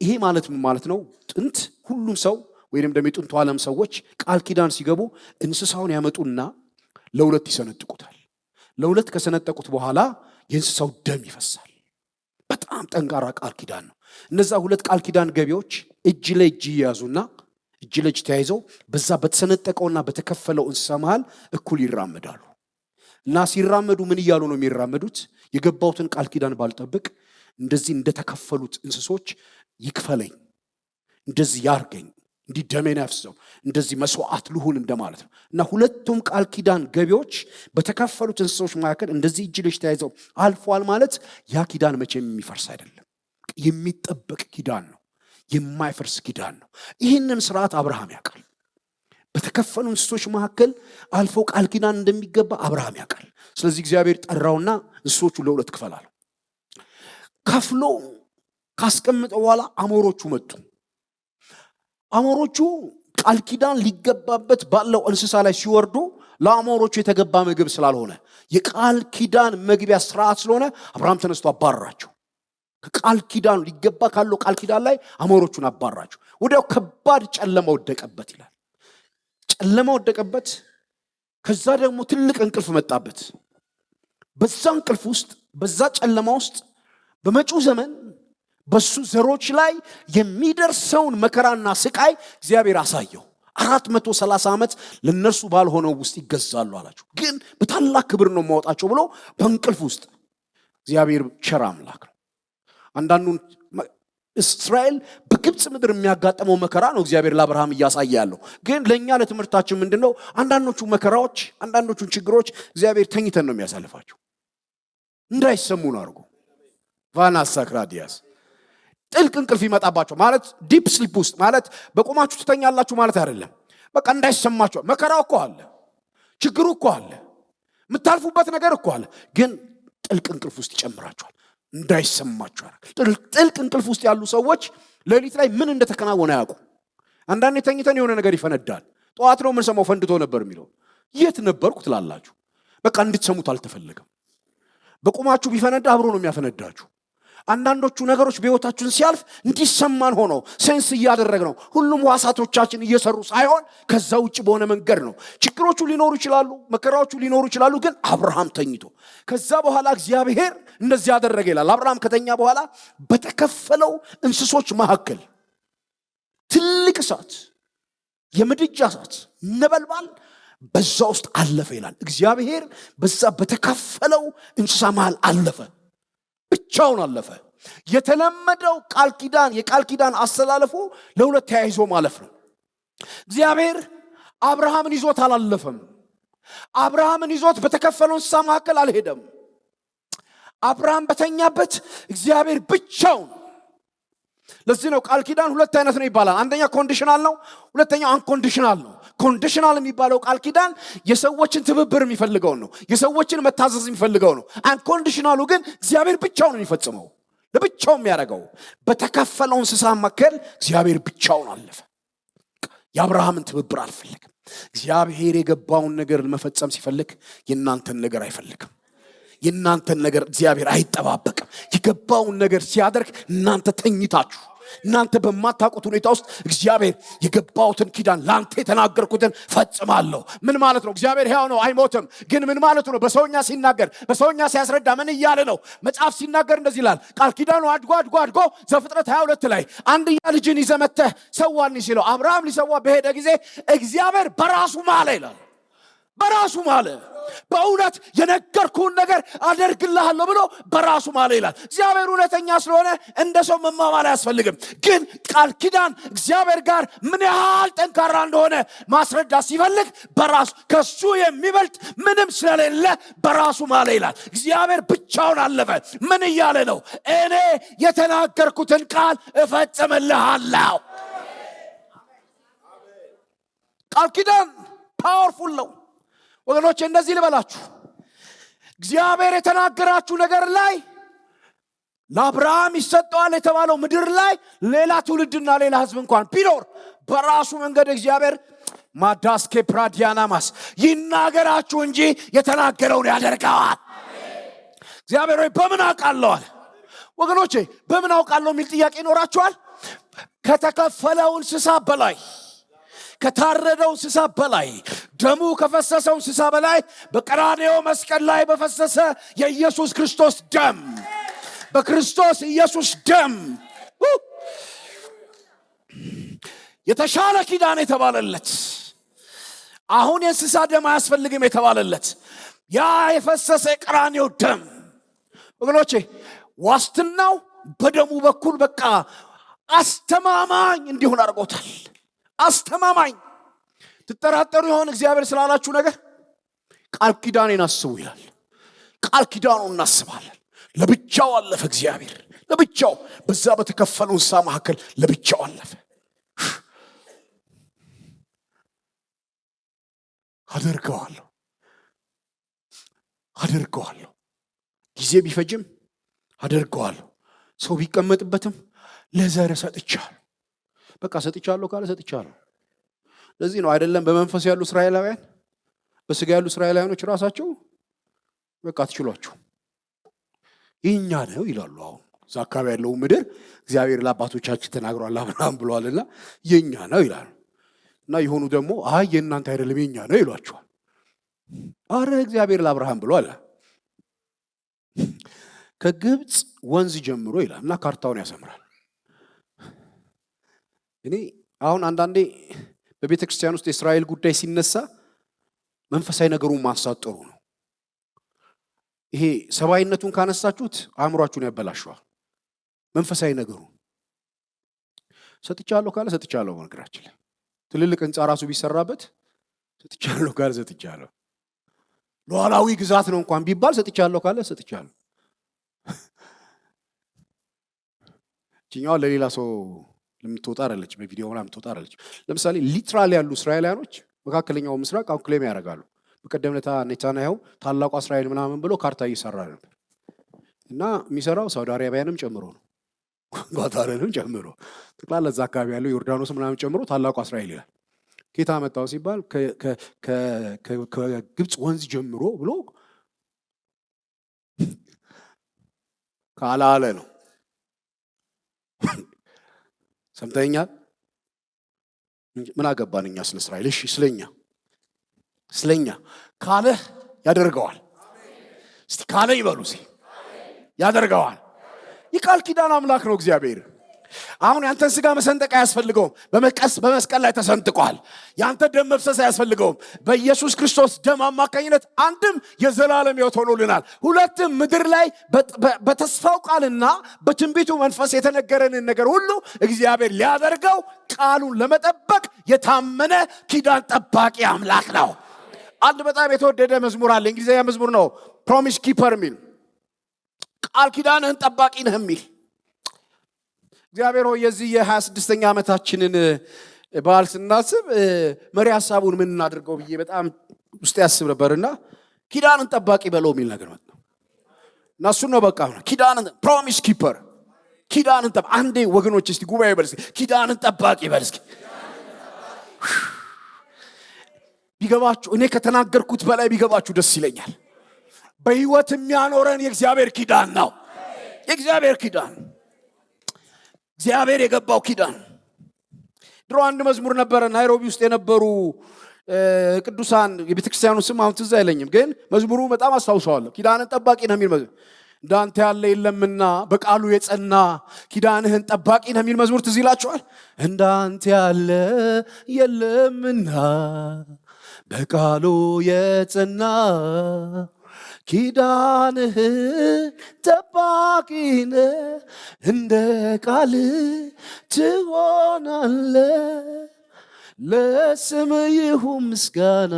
ይሄ ማለት ምን ማለት ነው? ጥንት ሁሉም ሰው ወይንም ደግሞ የጥንቱ ዓለም ሰዎች ቃል ኪዳን ሲገቡ እንስሳውን ያመጡና ለሁለት ይሰነጥቁታል። ለሁለት ከሰነጠቁት በኋላ የእንስሳው ደም ይፈሳል። በጣም ጠንካራ ቃል ኪዳን ነው። እነዛ ሁለት ቃል ኪዳን ገቢዎች እጅ ለእጅ ይያዙና እጅ ለእጅ ተያይዘው በዛ በተሰነጠቀውና በተከፈለው እንስሳ መሃል እኩል ይራመዳሉ። እና ሲራመዱ ምን እያሉ ነው የሚራመዱት? የገባውትን ቃል ኪዳን ባልጠብቅ እንደዚህ እንደተከፈሉት እንስሶች ይክፈለኝ፣ እንደዚህ ያርገኝ፣ እንዲህ ደሜን ያፍሰው፣ እንደዚህ መስዋዕት ልሁን እንደማለት ነው። እና ሁለቱም ቃል ኪዳን ገቢዎች በተከፈሉት እንስሶች መካከል እንደዚህ እጅ ለእጅ ተያይዘው አልፏል ማለት ያ ኪዳን መቼም የሚፈርስ አይደለም፣ የሚጠበቅ ኪዳን ነው፣ የማይፈርስ ኪዳን ነው። ይህንን ስርዓት አብርሃም ያውቃል። በተከፈሉ እንስሶች መካከል አልፎ ቃል ኪዳን እንደሚገባ አብርሃም ያውቃል። ስለዚህ እግዚአብሔር ጠራውና እንስሶቹ ለሁለት ክፈላል። ከፍሎ ካስቀመጠ በኋላ አሞሮቹ መጡ። አሞሮቹ ቃል ኪዳን ሊገባበት ባለው እንስሳ ላይ ሲወርዱ ለአሞሮቹ የተገባ ምግብ ስላልሆነ የቃል ኪዳን መግቢያ ስርዓት ስለሆነ አብርሃም ተነስቶ አባረራቸው። ቃል ኪዳን ሊገባ ካለው ቃል ኪዳን ላይ አሞሮቹን አባራቸው። ወዲያው ከባድ ጨለማ ወደቀበት ይላል። ጨለማ ወደቀበት። ከዛ ደግሞ ትልቅ እንቅልፍ መጣበት። በዛ እንቅልፍ ውስጥ በዛ ጨለማ ውስጥ በመጪው ዘመን በሱ ዘሮች ላይ የሚደርሰውን መከራና ስቃይ እግዚአብሔር አሳየው። 430 ዓመት ለነሱ ባልሆነው ውስጥ ይገዛሉ አላቸው። ግን በታላቅ ክብር ነው ማውጣቸው ብሎ በእንቅልፍ ውስጥ እግዚአብሔር ቸር አምላክ ነው። አንዳንዱን እስራኤል በግብጽ ምድር የሚያጋጥመው መከራ ነው እግዚአብሔር ለአብርሃም እያሳየ ያለው። ግን ለኛ ለትምህርታችን ምንድነው? አንዳንዶቹ መከራዎች አንዳንዶቹን ችግሮች እግዚአብሔር ተኝተን ነው የሚያሳልፋቸው። እንዳይሰሙ ነው አርጎ ቫናስ ሳክራዲያስ ጥልቅ እንቅልፍ ይመጣባቸው ማለት ዲፕ ስሊፕ ውስጥ ማለት በቆማችሁ ትተኛላችሁ ማለት አይደለም። በቃ እንዳይሰማችሁ መከራው እኮ አለ፣ ችግሩ እኮ አለ፣ የምታልፉበት ነገር እኮ አለ። ግን ጥልቅ እንቅልፍ ውስጥ ይጨምራቸዋል እንዳይሰማችሁ። ጥልቅ እንቅልፍ ውስጥ ያሉ ሰዎች ሌሊት ላይ ምን እንደተከናወነ ያውቁ። አንዳንዴ ተኝተን የሆነ ነገር ይፈነዳል። ጠዋት ነው ምን ሰማው ፈንድቶ ነበር የሚለው የት ነበርኩ ትላላችሁ። በቃ እንድትሰሙት አልተፈለገም። በቆማችሁ ቢፈነዳ አብሮ ነው የሚያፈነዳችሁ። አንዳንዶቹ ነገሮች በህይወታችን ሲያልፍ እንዲሰማን ሆኖ ሴንስ እያደረግ ነው። ሁሉም ዋሳቶቻችን እየሰሩ ሳይሆን ከዛ ውጭ በሆነ መንገድ ነው። ችግሮቹ ሊኖሩ ይችላሉ፣ መከራዎቹ ሊኖሩ ይችላሉ። ግን አብርሃም ተኝቶ ከዛ በኋላ እግዚአብሔር እንደዚህ ያደረገ ይላል። አብርሃም ከተኛ በኋላ በተከፈለው እንስሶች መካከል ትልቅ እሳት፣ የምድጃ እሳት ነበልባል በዛ ውስጥ አለፈ ይላል። እግዚአብሔር በዛ በተከፈለው እንስሳ መሃል አለፈ፣ ብቻውን አለፈ። የተለመደው ቃል ኪዳን የቃል ኪዳን አስተላለፉ ለሁለት ተያይዞ ማለፍ ነው። እግዚአብሔር አብርሃምን ይዞት አላለፈም። አብርሃምን ይዞት በተከፈለው እንስሳ መካከል አልሄደም። አብርሃም በተኛበት እግዚአብሔር ብቻውን። ለዚህ ነው ቃል ኪዳን ሁለት አይነት ነው ይባላል። አንደኛ ኮንዲሽናል ነው፣ ሁለተኛው አንኮንዲሽናል ነው። ኮንዲሽናል የሚባለው ቃል ኪዳን የሰዎችን ትብብር የሚፈልገው ነው፣ የሰዎችን መታዘዝ የሚፈልገው ነው። አንኮንዲሽናሉ ግን እግዚአብሔር ብቻውን የሚፈጽመው ለብቻው የሚያደርገው። በተከፈለው እንስሳ መካከል እግዚአብሔር ብቻውን አለፈ። የአብርሃምን ትብብር አልፈለግም። እግዚአብሔር የገባውን ነገር መፈጸም ሲፈልግ የእናንተን ነገር አይፈልግም። የእናንተን ነገር እግዚአብሔር አይጠባበቅም። የገባውን ነገር ሲያደርግ እናንተ ተኝታችሁ እናንተ በማታውቁት ሁኔታ ውስጥ እግዚአብሔር የገባውትን ኪዳን ላንተ የተናገርኩትን ፈጽማለሁ። ምን ማለት ነው? እግዚአብሔር ሕያው ነው አይሞትም። ግን ምን ማለት ነው? በሰውኛ ሲናገር በሰውኛ ሲያስረዳ ምን እያለ ነው? መጽሐፍ ሲናገር እንደዚህ ይላል። ቃል ኪዳኑ አድጎ ዘፍጥረት 22 ላይ አንድያ ልጅን ይዘህ መጥተህ ሰዋልኝ ሲለው አብርሃም ሊሰዋ በሄደ ጊዜ እግዚአብሔር በራሱ ማለ ይላል። በራሱ ማለ። በእውነት የነገርኩህን ነገር አደርግልሃለሁ ብሎ በራሱ ማለ ይላል። እግዚአብሔር እውነተኛ ስለሆነ እንደ ሰው መማማል አያስፈልግም። ግን ቃል ኪዳን እግዚአብሔር ጋር ምን ያህል ጠንካራ እንደሆነ ማስረዳት ሲፈልግ በራሱ ከሱ የሚበልጥ ምንም ስለሌለ በራሱ ማለ ይላል። እግዚአብሔር ብቻውን አለፈ። ምን እያለ ነው? እኔ የተናገርኩትን ቃል እፈጽምልሃለሁ። ቃል ኪዳን ፓወርፉል ነው ወገኖቼ። እንደዚህ ልበላችሁ፣ እግዚአብሔር የተናገራችሁ ነገር ላይ ለአብርሃም ይሰጠዋል የተባለው ምድር ላይ ሌላ ትውልድና ሌላ ህዝብ እንኳን ቢኖር በራሱ መንገድ እግዚአብሔር ማዳስኬ ፕራዲያናማስ ይናገራችሁ እንጂ የተናገረውን ያደርገዋል። እግዚአብሔር ሆይ በምን አውቃለሁ አለ። ወገኖቼ በምን አውቃለሁ የሚል ጥያቄ ይኖራችኋል። ከተከፈለው እንስሳ በላይ ከታረደው እንስሳ በላይ ደሙ ከፈሰሰው እንስሳ በላይ በቀራንዮ መስቀል ላይ በፈሰሰ የኢየሱስ ክርስቶስ ደም በክርስቶስ ኢየሱስ ደም የተሻለ ኪዳን የተባለለት አሁን የእንስሳ ደም አያስፈልግም የተባለለት ያ የፈሰሰ የቀራንዮ ደም ወገኖቼ ዋስትናው በደሙ በኩል በቃ አስተማማኝ እንዲሆን አድርጎታል። አስተማማኝ። ትጠራጠሩ ይሆን እግዚአብሔር ስላላችሁ ነገር? ቃል ኪዳኔን አስቡ ይላል። ቃል ኪዳኑን እናስባለን። ለብቻው አለፈ እግዚአብሔር፣ ለብቻው በዛ በተከፈለው እንስሳ መካከል ለብቻው አለፈ። አደርገዋለሁ ጊዜ ቢፈጅም አደርገዋለሁ። ሰው ቢቀመጥበትም ለዘር ሰጥቻለሁ። በቃ ሰጥቻለሁ ካለ ሰጥቻለሁ። ለዚህ ነው አይደለም በመንፈስ ያሉ እስራኤላውያን በስጋ ያሉ እስራኤላውያኖች ራሳቸው በቃ ትችሏቸው ይኛ ነው ይላሉ። አሁን አካባቢ ያለው ምድር እግዚአብሔር ለአባቶቻችን ተናግሯል አብርሃም ብሏልና የኛ ነው ይላሉ። እና የሆኑ ደግሞ አይ የእናንተ አይደለም የኛ ነው ይሏቸዋል። አረ እግዚአብሔር ለአብርሃም ብሏል ከግብጽ ወንዝ ጀምሮ ይላል እና ካርታውን ያሰምራል። እኔ አሁን አንዳንዴ በቤተ ክርስቲያን ውስጥ የእስራኤል ጉዳይ ሲነሳ መንፈሳዊ ነገሩን ማሳጠሩ ነው። ይሄ ሰባይነቱን ካነሳችሁት አእምሯችሁን ያበላሽዋል። መንፈሳዊ ነገሩ ሰጥቻለሁ ካለ ሰጥቻለሁ። በነገራችን ላይ ትልልቅ ህንጻ ራሱ ቢሰራበት ሰጥቻለሁ ካለ ሰጥቻለሁ። ሉዓላዊ ግዛት ነው እንኳን ቢባል ሰጥቻለሁ ካለ ሰጥቻለሁ። ጂኛው ለሌላ ሰው ለምትወጣ አይደለች፣ በቪዲዮ ላይ ለምትወጣ አይደለች። ለምሳሌ ሊትራሊ ያሉ እስራኤላውያኖች መካከለኛው ምስራቅ አሁን ክሌም ያደርጋሉ። በቀደም ለታ ኔታንያሁ ታላቁ እስራኤል ምናምን ብሎ ካርታ እየሰራ ነበር እና የሚሰራው ሳውዲ አረቢያንም ጨምሮ ነው፣ ጓታርንም ጨምሮ ጠቅላላ እዛ አካባቢ ያለው ዮርዳኖስ ምናምን ጨምሮ ታላቁ እስራኤል ይላል። ጌታ መጣው ሲባል ከግብጽ ወንዝ ጀምሮ ብሎ ካላለ ነው። ሰምተኛል። ምን አገባን እኛ ስለ እስራኤል? እሺ ስለኛ ካለ ያደርገዋል። እስቲ ካለ ይበሉ እስቲ ያደርገዋል። የቃል ኪዳን አምላክ ነው እግዚአብሔር። አሁን ያንተን ስጋ መሰንጠቅ አያስፈልገውም። በመስቀል ላይ ተሰንጥቋል። ያንተ ደም መፍሰስ አያስፈልገውም። በኢየሱስ ክርስቶስ ደም አማካኝነት አንድም የዘላለም ሕይወት ሆኖልናል፣ ሁለትም ምድር ላይ በተስፋው ቃልና በትንቢቱ መንፈስ የተነገረንን ነገር ሁሉ እግዚአብሔር ሊያደርገው ቃሉን ለመጠበቅ የታመነ ኪዳን ጠባቂ አምላክ ነው። አንድ በጣም የተወደደ መዝሙር አለ፣ እንግሊዘኛ መዝሙር ነው፣ ፕሮሚስ ኪፐር የሚል ቃል ኪዳንህን ጠባቂ ነህ የሚል። እግዚአብሔር ሆይ የዚህ የ26ኛ ዓመታችንን በዓል ስናስብ መሪ ሐሳቡን ምን እናድርገው ብዬ በጣም ውስጥ ያስብ ነበርና ኪዳንን ጠባቂ በለው የሚል ነገር መጣ እና እሱን ነው በቃ ኪዳንን ፕሮሚስ ኪፐር ኪዳንን ጠባቂ። አንዴ ወገኖች እስቲ ጉባኤ በል እስኪ ኪዳንን ጠባቂ በል እስኪ። ቢገባችሁ እኔ ከተናገርኩት በላይ ቢገባችሁ ደስ ይለኛል። በህይወት የሚያኖረን የእግዚአብሔር ኪዳን ነው። የእግዚአብሔር ኪዳን እግዚአብሔር የገባው ኪዳን። ድሮ አንድ መዝሙር ነበረ ናይሮቢ ውስጥ የነበሩ ቅዱሳን፣ የቤተክርስቲያኑ ስም አሁን ትዝ አይለኝም፣ ግን መዝሙሩ በጣም አስታውሰዋለሁ። ኪዳንን ጠባቂ ነው የሚል መዝሙር፣ እንዳንተ ያለ የለምና በቃሉ የጸና ኪዳንህን ጠባቂ ነው የሚል መዝሙር ትዝ ይላችኋል። እንዳንተ ያለ የለምና በቃሉ የጸና ኪዳንህ ጠባቂነ እንደ ቃል ትሆናለ። ለስም ይሁን ምስጋና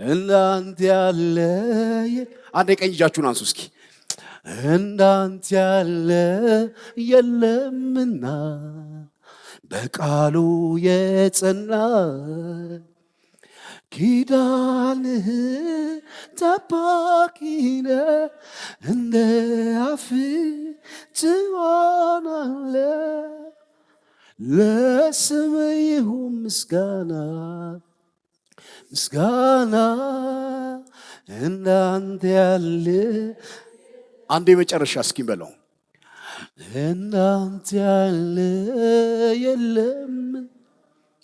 እንዳንተ ያለ። አንዴ ቀኝ እጃችሁን አንሱ እስኪ። እንዳንተ ያለ የለምና በቃሉ የጸና ኪዳንህ ጠባቂነ እንደ አፍ ትሆናለ። ለስም ይሁን ምስጋና እንዳንተ ያለ። አንዴ መጨረሻ እስኪ በለው። እንዳንተ ያለ የለም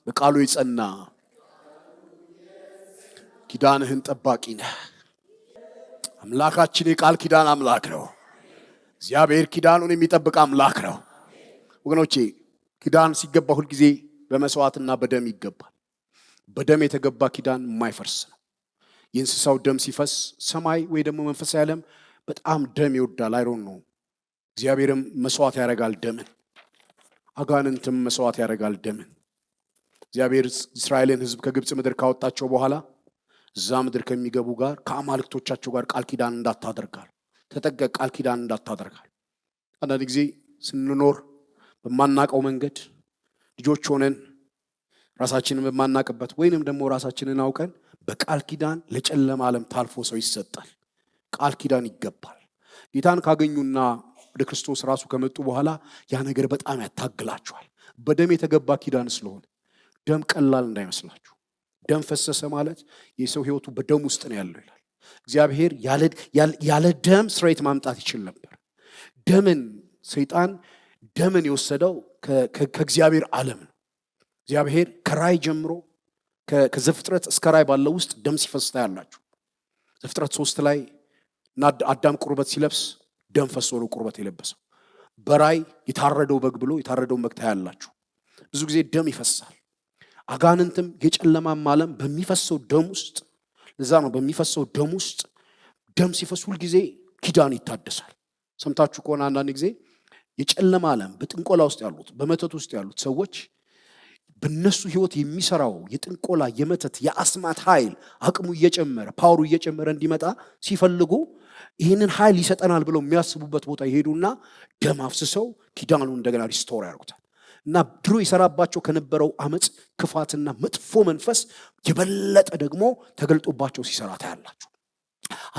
በቃሉ የጸና ኪዳንህን ጠባቂ ነህ። አምላካችን የቃል ኪዳን አምላክ ነው። እግዚአብሔር ኪዳኑን የሚጠብቅ አምላክ ነው። ወገኖቼ ኪዳን ሲገባ ሁል ጊዜ በመስዋዕትና በደም ይገባል። በደም የተገባ ኪዳን የማይፈርስ ነው። የእንስሳው ደም ሲፈስ ሰማይ ወይ ደግሞ መንፈሳዊ ዓለም በጣም ደም ይወዳል። አይሮን ነው። እግዚአብሔርም መስዋዕት ያደርጋል ደምን። አጋንንትም መስዋዕት ያደርጋል ደምን። እግዚአብሔር እስራኤልን ሕዝብ ከግብጽ ምድር ካወጣቸው በኋላ እዛ ምድር ከሚገቡ ጋር ከአማልክቶቻቸው ጋር ቃል ኪዳን እንዳታደርጋል ተጠንቀቅ፣ ቃል ኪዳን እንዳታደርጋል። አንዳንድ ጊዜ ስንኖር በማናቀው መንገድ ልጆች ሆነን ራሳችንን በማናቅበት ወይንም ደግሞ ራሳችንን አውቀን በቃል ኪዳን ለጨለማ ዓለም ታልፎ ሰው ይሰጣል። ቃል ኪዳን ይገባል። ጌታን ካገኙና ወደ ክርስቶስ ራሱ ከመጡ በኋላ ያ ነገር በጣም ያታግላቸዋል። በደም የተገባ ኪዳን ስለሆነ ደም ቀላል እንዳይመስላችሁ። ደም ፈሰሰ ማለት የሰው ህይወቱ በደም ውስጥ ነው ያለው ይላል። እግዚአብሔር ያለ ደም ስርየት ማምጣት ይችል ነበር። ደምን ሰይጣን ደምን የወሰደው ከእግዚአብሔር ዓለም ነው። እግዚአብሔር ከራይ ጀምሮ ከዘፍጥረት እስከ ራይ ባለው ውስጥ ደም ሲፈስ ታያላችሁ። ዘፍጥረት 3 ላይ አዳም ቁርበት ሲለብስ ደም ፈሶ ነው ቁርበት የለበሰው። በራይ የታረደው በግ ብሎ የታረደው በግ ታያላችሁ። ብዙ ጊዜ ደም ይፈሳል። አጋንንትም የጨለማም ዓለም በሚፈሰው ደም ውስጥ ለዛ ነው በሚፈሰው ደም ውስጥ ደም ሲፈስ ሁሉ ጊዜ ኪዳን ይታደሳል። ሰምታችሁ ከሆነ አንዳንድ ጊዜ የጨለማ ዓለም በጥንቆላ ውስጥ ያሉት በመተት ውስጥ ያሉት ሰዎች በነሱ ህይወት የሚሰራው የጥንቆላ የመተት የአስማት ኃይል አቅሙ እየጨመረ ፓወሩ እየጨመረ እንዲመጣ ሲፈልጉ ይህንን ኃይል ይሰጠናል ብለው የሚያስቡበት ቦታ ይሄዱና ደም አፍስሰው ኪዳኑን እንደገና ሪስቶር ያደርጉታል። እና ድሮ ይሰራባቸው ከነበረው አመጽ ክፋትና መጥፎ መንፈስ የበለጠ ደግሞ ተገልጦባቸው ሲሰራ ታያላችሁ።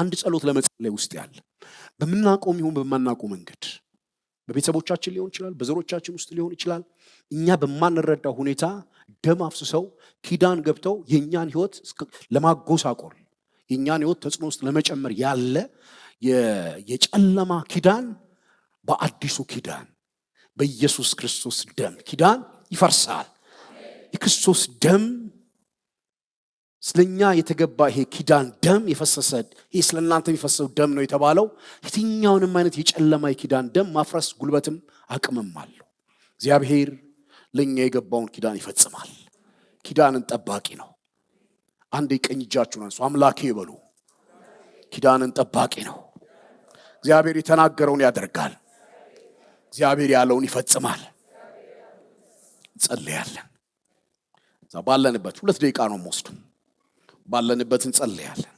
አንድ ጸሎት ለመጸለይ ውስጥ ያለ በመናቆም ይሁን በማናቆም መንገድ በቤተሰቦቻችን ሊሆን ይችላል፣ በዘሮቻችን ውስጥ ሊሆን ይችላል። እኛ በማንረዳው ሁኔታ ደም አፍስሰው ኪዳን ገብተው የኛን ህይወት ለማጎሳቆል የኛን ህይወት ተጽዕኖ ውስጥ ለመጨመር ያለ የጨለማ ኪዳን በአዲሱ ኪዳን በኢየሱስ ክርስቶስ ደም ኪዳን ይፈርሳል። የክርስቶስ ደም ስለኛ የተገባ ይሄ ኪዳን ደም የፈሰሰ ይሄ ስለናንተ የሚፈሰው ደም ነው የተባለው የትኛውንም አይነት የጨለማ የኪዳን ደም ማፍረስ ጉልበትም አቅምም አለው። እግዚአብሔር ለኛ የገባውን ኪዳን ይፈጽማል። ኪዳንን ጠባቂ ነው። አንዴ ቀኝ እጃችሁን አንሱ፣ አምላኬ በሉ። ኪዳንን ጠባቂ ነው። እግዚአብሔር የተናገረውን ያደርጋል። እግዚአብሔር ያለውን ይፈጽማል። እንጸልያለን። ባለንበት 2 ደቂቃ ነው የምወስደው። ባለንበት እንጸልያለን።